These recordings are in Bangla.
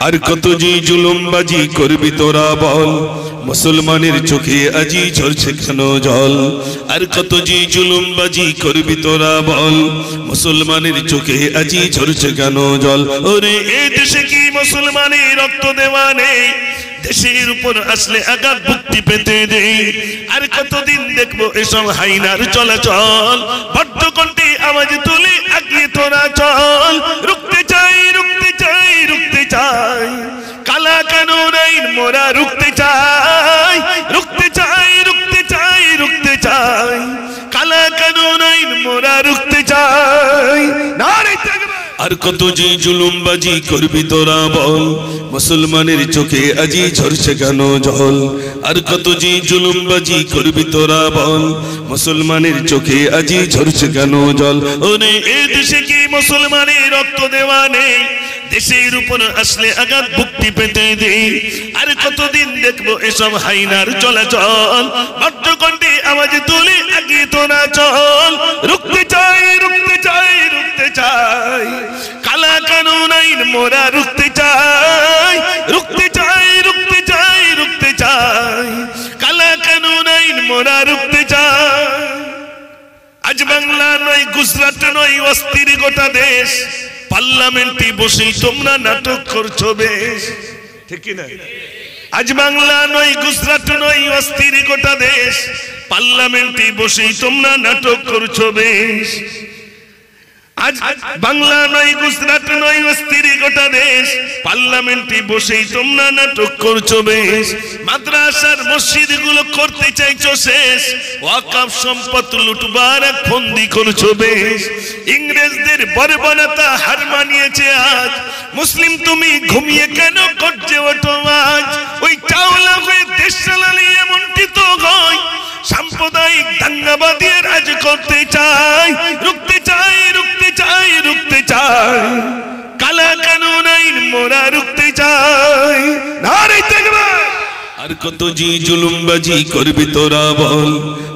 আর কত যে জুলুমবাজি করবি তোরা বল, মুসলমানের চোখে আজি ঝরছে কেন জল। আর কত যে জুলুমবাজি করবি তোরা বল, মুসলমানের চোখে আজি ঝরছে কেন জল। ওরে এই দেশে কি মুসলমানের রক্ত দেওয়া নেই? দেশের উপর আসলে আঘাত মুক্তি পেতে দেই। আর কতদিন দেখবো এসব হাইনার চলাচল? বড্ড কণ্ঠে আওয়াজ তুলে আগিয়ে তোরা চল। রুখতে চাই, রুখতে চাই, রুখতে চাই, কালা কানুন আইন মোরা রুখতে চাই। রুখতে চাই, রুখতে চাই, রুখতে চাই, কালা কানুন আইন মোরা রুখতে চাই। নারে তাকবীর। আর কত যে জুলুমবাজি করবি তোরা বল, মুসলমানের চোখে আজি ঝরছে কেন জল। আর কত যে জুলুমবাজি করবি তোরা বল, মুসলমানের চোখে আজি ঝরছে কেন জল। ওরে এই দেশে কি মুসলমানের রক্ত দেওয়া নেই? দেশের উপর আসলে আঘাত মুক্তি পেতে দেই। আর কতদিন দেখবো এসব হাইনার চলাচল? বড্ড কণ্ঠে আওয়াজ তুলে আগিয়ে তোরা চল। রুখতে চাই, রুখতে চাই, রুখতে চাই, কালা কানুন আইন মোরা রুখতে চাই। রুখতে চাই, রুখতে চাই, রুখতে চাই, কালা কানুন আইন মোরা রুখতে চাই। আজ বাংলা নয়, গুজরাট নয়, অস্থির গোটা দেশ। পার্লামেন্টে বসেই তোমরা নাটক করছো বেশ, ঠিক কি না? আজ বাংলা নয়, গুজরাট নয়, অস্থির গোটা দেশ। পার্লামেন্টে বসেই তোমরা নাটক করছো বেশ। আজ বাংলা নয়, গুজরাট নয়, অস্থির গোটা দেশ। পার্লামেন্টে বসেই তোমরা নাটক করছো বেশ। মাদ্রাসার মসজিদ গুলো করতে চাইছো শেষ। ওয়াকফ সম্পদ লুটবার এক ফন্দি করছো বেশ। ইংরেজদের বর্বরতা হার মানিয়েছে আজ। মুসলিম তুমি ঘুমিয়ে কেন করছে ওঠো আজ? ওই চাওলা হয়ে দেশ চালালে এমনটি তো হয়। সাম্প্রদায়িক দাঙ্গাবাদী রাজ করতে চাই। রুখতে চাই, রুখতে চাই, রুখতে চাই, কালা কানুন আইন মোরা রুখতে চাই। নারে তাকবীর। আর কত যে জুলুমবাজি করবি তোরা বল,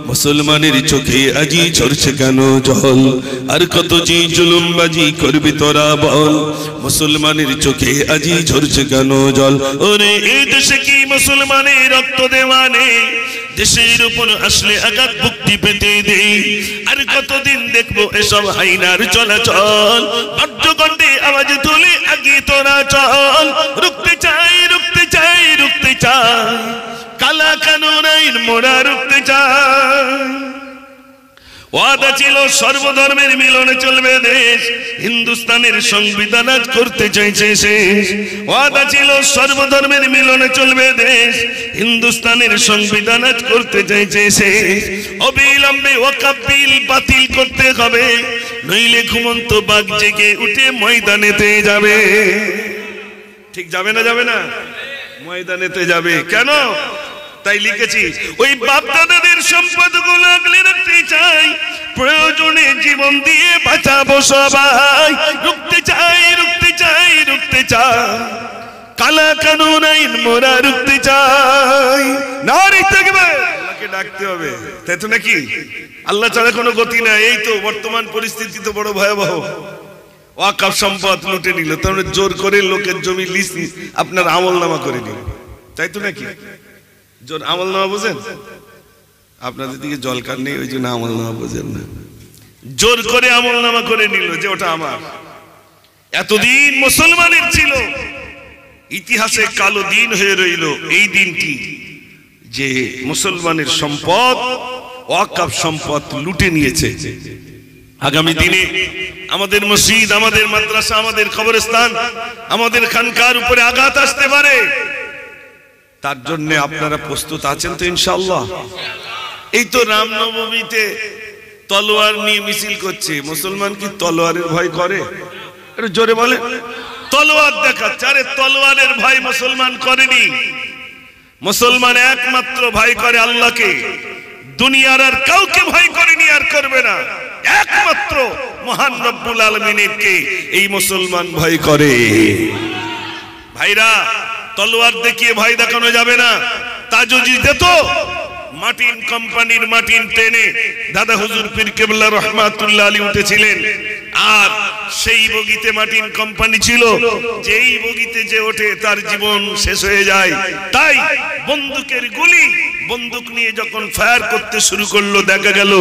মুসলমানের চোখে আজি ঝরছে কেন জল। আর কত যে জুলুমবাজি করবি তোরা বল, মুসলমানের চোখে আজি ঝরছে কেন জল। ওরে এই দেশে কি মুসলমানের রক্ত দেওয়া নেই? দেশের উপর আসলে আঘাত মুক্তি পেতে দেই। আর কতদিন দেখবো এসব হাইনার চলাচল? বড্ড কণ্ঠে আওয়াজ তুলে আগিয়ে তোরা চল। রুখতে চাই, রুখতে চাই, রুখতে চাই, কালা কানুন আইন মোরা রুখতে চাই। ওয়াদা ছিল সর্বধর্মের মিলনে চলবে দেশ। হিন্দুস্তানের সংবিধান আজ করতে চাইছে শেষ। ওয়াদা ছিল সর্বধর্মের মিলনে চলবে দেশ। হিন্দুস্তানের সংবিধান আজ করতে চাইছে শেষ। অবিলম্বে ওয়াকফ বিল বাতিল করতে হবে, নইলে ঘুমন্ত বাঘ জেগে উঠে ময়দানেতে যাবে। ঠিক যাবে না? যাবে না? ময়দানেতে যাবে। কেন? তাই লিখেছি, ওই বাপ দাদাদের সম্পদ গুলো আগলে রাখতে চাই। প্রয়োজনে জীবন দিয়ে বাঁচাবো সবাই। রুখতে চাই, রুখতে চাই, রুখতে চাই, কালা কানুন আইন মোরা রুখতে চাই। নারে তাকবীর। আল্লাহকে ডাকতে হবে, তাই তো নাকি? আল্লাহ ছাড়া কোনো গতি নাই। এই তো বর্তমান পরিস্থিতি তো বড় ভয়াবহ। ওয়াকফ সম্পদ লুটে নিল, তাহলে জোর করে লোকের জমি লিজ আপনার আমলনামা করে নিল, তাই তো নাকি? জোর আমলনামা বোঝেন? আপনাদের দিকে জলকার নেই, ওই জন্য আমলনামা বোঝেন না। জোর করে আমলনামা করে নিল যে ওটা আমার। এতদিন মুসলমানের ছিল, ইতিহাসে কালো দিন হয়ে রইল এই দিনটি, যে মুসলমানের সম্পদ, ওয়াকফ সম্পদ লুটে নিয়েছে। আগামী দিনে আমাদের মসজিদ, আমাদের মাদ্রাসা, আমাদের কবরস্থান, আমাদের খানকার উপরে আঘাত আসতে পারে। তার জন্য আপনারা প্রস্তুত আছেন তো ইনশাআল্লাহ? এই তো রামনবমীতে তলোয়ার নিয়ে মিছিল করছে। মুসলমান কি তলোয়ারের ভয় করে? একটু জোরে বলে। তলোয়ার দেখাচ্ছে। আরে তলোয়ারের ভয় মুসলমান করেনি। মুসলমান একমাত্র ভয় করে আল্লাহকে। দুনিয়ার আর কাউকে ভয় করেনি, আর করবে না। একমাত্র মহান রব্বুল আলামিনকে এই মুসলমান ভয় করে। ভাইরা, তলোয়ার দেখিয়ে ভয় দেখানো যাবে না। তা যদি দিত, মাটিন কোম্পানির মাটিন ট্রেনে দাদা হুজুর পীর কেবলা রহমাতুল্লাহ আলী উঠেছিলেন, আর সেই বগিতে মার্টিন কোম্পানি ছিল, যেই বগিতে যে ওঠে তার জীবন শেষ হয়ে যায়। তাই বন্দুকের গুলি, বন্দুক নিয়ে যখন ফায়ার করতে শুরু করলো, দেখা গেল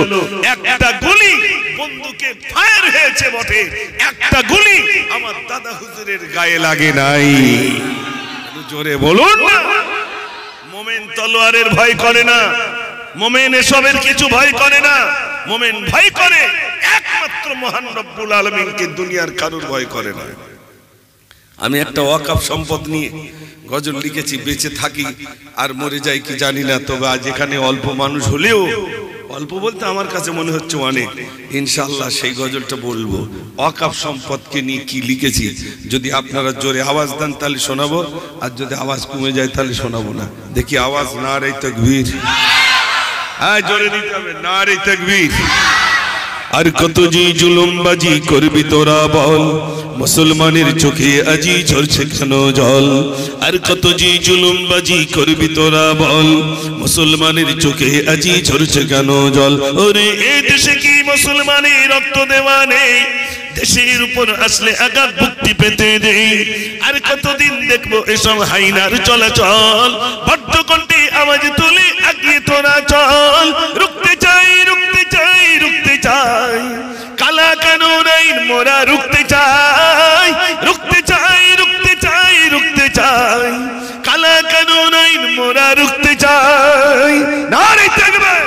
একটা গুলি বন্দুকে ফায়ার হয়েছে বটে, একটা গুলি আমার দাদা হুজুরের গায়ে লাগে নাই। জোরে বলুন না। মোমেন তলোয়ারের ভয় করে না, মোমেন এসবের কিছু ভয় করে না, মোমেন ভয় করে একমাত্র মহান রব্বুল আলামিনকে, দুনিয়ার কারোর ভয় করে না। আমি একটা ওয়াকফ সম্পদ নিয়ে গজল লিখেছি, বেঁচে থাকি আর মরে যাই কি জানি না, তবে আজ এখানে অল্প মানুষ হলেও, অল্প বলতে আমার কাছে মনে হচ্ছে অনেক, ইনশাআল্লাহ সেই গজলটা বলবো। ওয়াকফ সম্পদকে নিয়ে কি লিখেছি, যদি আপনারা জোরে আওয়াজ দেন তাহলে শোনাবো, আর যদি আওয়াজ কমে যায় তাহলে শোনাবো না। দেখি আওয়াজ, নারে তাকবীর। হ্যাঁ, জোরে দিতে হবে, নারে তাকবীর। আর কত যে জুলুমবাজি করবি তোরা বল, মুসলমানের চোখে আজি ঝরছে কেন জল। আর কত যে জুলুমবাজি করবি তোরা বল, মুসলমানের চোখে আজি ঝরছে কেন জল। ওরে এই দেশে কি মুসলমানের রক্ত দেওয়া নেই, দেশের উপর আসলে আঘাত মুক্তি পেতে দেই। আর কতদিন দেখবো এসব হাইনার চলাচল, বড্ড কণ্ঠে আওয়াজ তুলে আগিয়ে তোরা চল। রুখতে চাই, রুখতে চাই, রুখতে চাই, কালা কানুন আইন মোরা রুখতে চাই, রুখতে চাই, রুখতে চাই, রুখতে চাই, কালা কানুন আইন মোরা রুখতে চাই। নারে তাকবীর।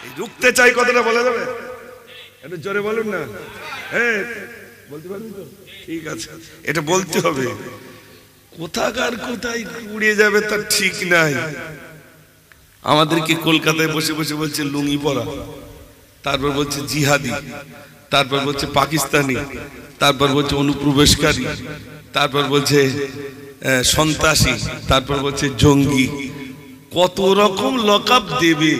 এই রুখতে চাই কথাটা বলা যাবে? একটু জোরে বলুন না। হ্যাঁ, বলতে পারবি তো? ঠিক আছে, এটা বলতে হবে। কোথাকার কোথায় উড়ে যাবে তার ঠিক নাই। আমাদেরকে কলকাতায় বসে বসে বলছে লুঙ্গি পরা, তারপর বলছে জিহাদি, তারপর বলছে পাকিস্তানি, তারপর বলছে অনুপ্রবেশকারী, তারপর বলছে সন্ত্রাসী, তারপর বলছে জঙ্গি। কত রকম লকআপ দেবে,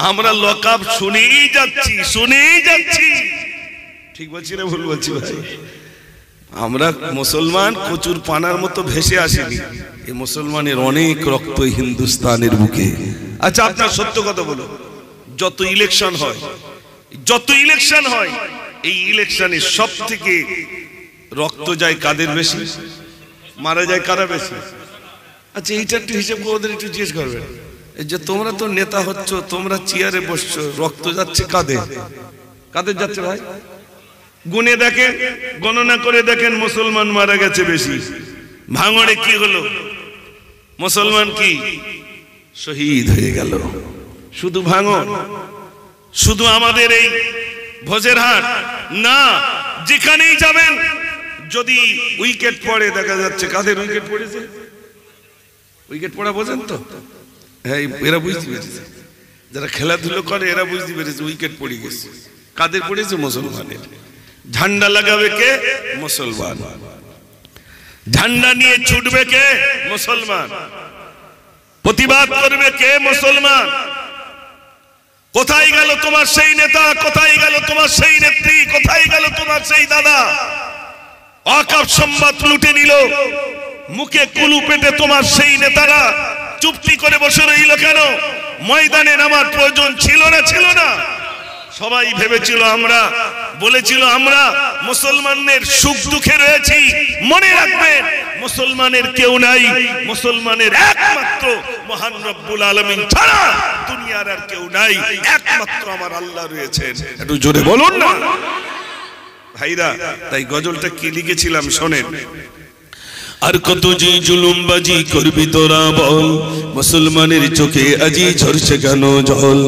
আমরা লকআপ শুনেই যাচ্ছি, শুনেই যাচ্ছি। ঠিক বলছি না ভুল বলছি ভাই? আমরা মুসলমান কচুর পানার মতো ভেসে আসিনি, এই মুসলমানের অনেক রক্ত হিন্দুস্তানের বুকে। আচ্ছা, আপনার সত্য কথা বলো, যত ইলেকশন হয়, যত ইলেকশন হয়, এই ইলেকশনে সব থেকে রক্ত যায় কাদের বেশি, মারা যায় কারা বেশি? আচ্ছা, এইটা একটু হিসেব করে ওদের একটু জিজ্ঞেস করবেন। এই যে তোমরা তো নেতা হচ্ছ, তোমরা চেয়ারে বসছো, রক্ত যাচ্ছে কাদের, কাদের যাচ্ছে ভাই? গুনে দেখেন, গণনা করে দেখেন, মুসলমান মারা গেছে বেশি। ভাঙড়ে কি হলো? মুসলমান কি শহীদ হয়ে গেল। শুধু ভাঙড়, শুধু আমাদের এই ভোজেরহাট না, যেখানেই যাবেন যদি উইকেট পড়ে দেখা যাচ্ছে কাদের উইকেট পড়েছে। উইকেট পড়া বোঝেন তো? হ্যাঁ, এরা বুঝতে পেরেছে, যারা খেলাধুলো করে এরা বুঝতে পেরেছে উইকেট পড়ে গেছে। কাদের পড়েছে? মুসলমানের। ঝান্ডা লাগাবে কে? মুসলমান। ঝান্ডা নিয়ে ছুটবে কে? মুসলমান। প্রতিবাদ করবে কে? মুসলমান। কোথায় গেল তোমার সেই নেতা? কোথায় গেল তোমার সেই নেত্রী? কোথায় গেল তোমার সেই দাদা? ওয়াকফ সম্পদ লুটে নিল, মুখে কুলু পেটে তোমার সেই নেতারা চুপটি করে বসে রইল কেন? ময়দানে নামার প্রয়োজন ছিল না? ছিল না? সবাই ভেবেছিল, আমরা বলেছিল আমরা মুসলমানদের সুখ দুঃখে রয়েছি। মনে রাখবেন, মুসলমানের কেউ নাই, মুসলমানের একমাত্র মহান রব্বুল আলামিন ছাড়া দুনিয়ার আর কেউ নাই, একমাত্র আমার আল্লাহ রয়েছেন। একটু জোরে বলুন না ভাইরা। তাই গজলটা কি লিখেছিলাম শোনেন। আর কত যে জুলুমবাজি করবি তোরা বল, মুসলমানের চোখে আজি ঝরছে কেন জল।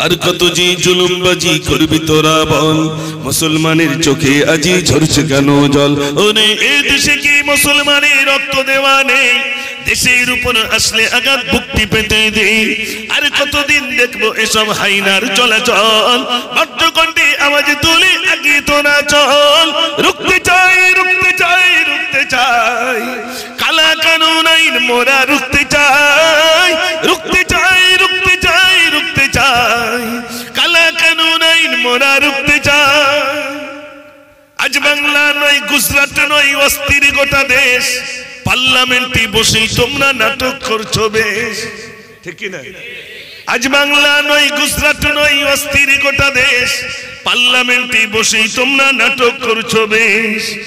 আর কত যে জুলুমবাজি করবি তোরা বল, মুসলমানের চোখে আজি ঝরছে কেন জল। ওরে এই দেশে কি মুসলমানের রক্ত দেওয়া নেই, দেশের উপর আসলে আঘাত মুক্তি পেতে দেই। আর কতদিন দেখবো এসব হাইনার চলাচল, ভদ্রকণ্ঠে আওয়াজ তুলে আগিয়ে তোরা চল। রুখতে চাই, রুখতে চাই, রুখতে চাই, কালা কানুন আইন মোরা রুখতে চাই, রুখতে চাই, রুখতে চাই, রুখতে চাই, কালা কানুন আইন মোরা রুখতে চাই। আজ বাংলা নয়, গুজরাট নয়, অস্থির গোটা দেশ, পার্লামেন্টে বসেই তোমরা নাটক করছো বেশ, ঠিক কি না? আজ বাংলা নয়, গুজরাট নয়, অস্থির গোটা দেশ। পার্লামেন্টে বসেই তোমরা নাটক করছো বেশ।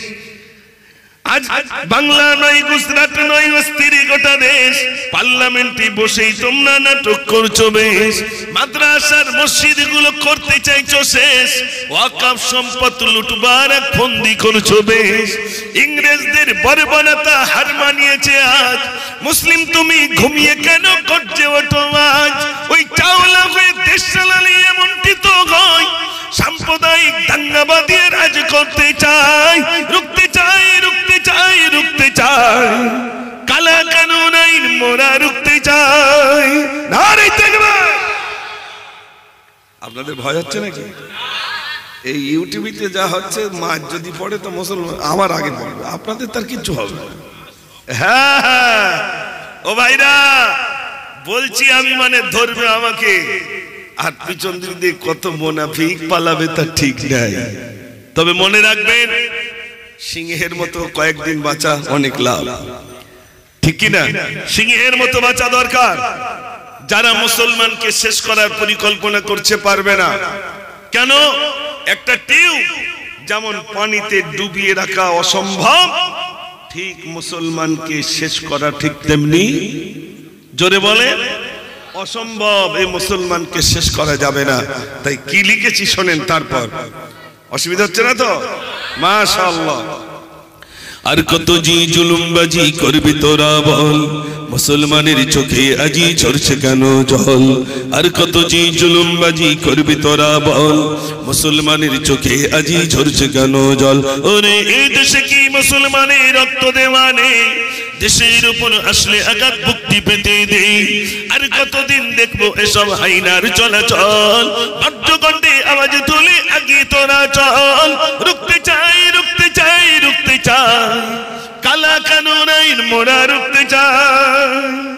আজ বাংলা নয়, গুজরাট নয়, অস্থির গোটা দেশ। পার্লামেন্টে বসেই তোমরা নাটক করছো বেশ। মাদ্রাসার মসজিদ গুলো করতে চাইছো শেষ। ওয়াকফ সম্পদ লুটবার এক ফন্দি করছো বেশ। ইংরেজদের বর্বরতা হার মানিয়েছে আজ। মুসলিম তুমি ঘুমিয়ে কেন করছে ওঠো আজ। ওই চাওলা হয়ে দেশ চালালে এমনটি তো হয়। সাম্প্রদায়িক দাঙ্গাবাদী রাজ করতে চায়। রুখতে চাই, রুখতে চাই, রুখতে চাই। কালা কানুন আইন মোরা রুখতে চাই। নারে তাকবীর। আপনাদের ভয় হচ্ছে নাকি? এই ইউটিউবে যা হচ্ছে, মাছ যদি পড়ে তো মুসলমান আমার আগে পড়বে, আপনাদের তার কিচ্ছু হবে না। হ্যাঁ ও ভাইরা, বলছি আমি মানে ধরবে আমাকে, আর পিছন দিকে কত মুনাফিক পালাবে তা ঠিক নাই। তবে মনে রাখবেন, সিংহের মতো কয়েকদিন বাঁচা অনেক লাভ, ঠিক কি না? সিংহের মতো বাঁচা দরকার। যারা মুসলমানকে শেষ করার পরিকল্পনা করছে পারবে না। কেন? একটা টিউব যেমন পানিতে ডুবিয়ে রাখা অসম্ভব, ঠিক মুসলমানকে শেষ করা ঠিক তেমনি, জোরে বলে, অসম্ভব। এই মুসলমানকে শেষ করা যাবে না। তাই কি লিখেছি শোনেন, তারপর অসুবিধা হচ্ছে না তো? মাশাআল্লাহ। আর কত জি জুলুমবাজি করবি তোরা বল, মুসলমানের চোখে আজি ঝরছে কেন জল। আর কত জি জুলুমবাজি করবি তোরা বল, মুসলমানের চোখে আজি ঝরছে কেন জল। ওরে এই দেশে কি মুসলমানের রক্ত দেওয়া নেই? দেশের উপর আসলে আঘাত মুক্তি পেতে দেই। আর কতদিন দেখবো এসব হাইনার চলাচল। বাদ্যকণ্ঠে আওয়াজ তুলে আগে তোরা চল। রুখতে চাই, রুখতে চাই, রুখতে চাই। কালা কানুন আইন মোরা রুখতে চাই।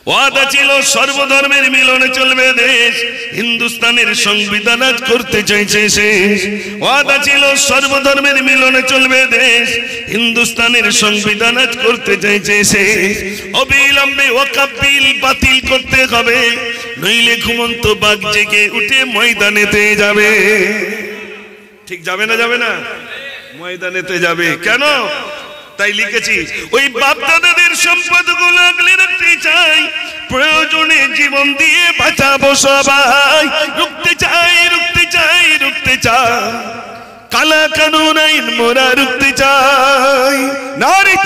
ওয়াদা ছিল সর্বধর্মের মিলনে চলবে দেশ। হিন্দুস্তানের সংবিধান আজ করতে চাইছে শেষ। ওয়াদা ছিল সর্বধর্মের মিলনে চলবে দেশ। হিন্দুস্তানের সংবিধান আজ করতে চাইছে শেষ। অবিলম্বে ওয়াকফ বিল বাতিল করতে হবে, নইলে ঘুমন্ত বাঘ জেগে উঠে ময়দানেতে যাবে। ঠিক যাবে না? যাবে না? ময়দানেতে যাবে। কেন? তাই লিখেছি, ওই বাপ-দাদাদের সম্পদগুলো আগলে রাখতে চাই। প্রয়োজনে জীবন দিয়ে বাঁচাবো সবাই। রুখতে চাই, রুখতে চাই, রুখতে চাই। কালা কানুন আইন মোরা রুখতে চাই। নারে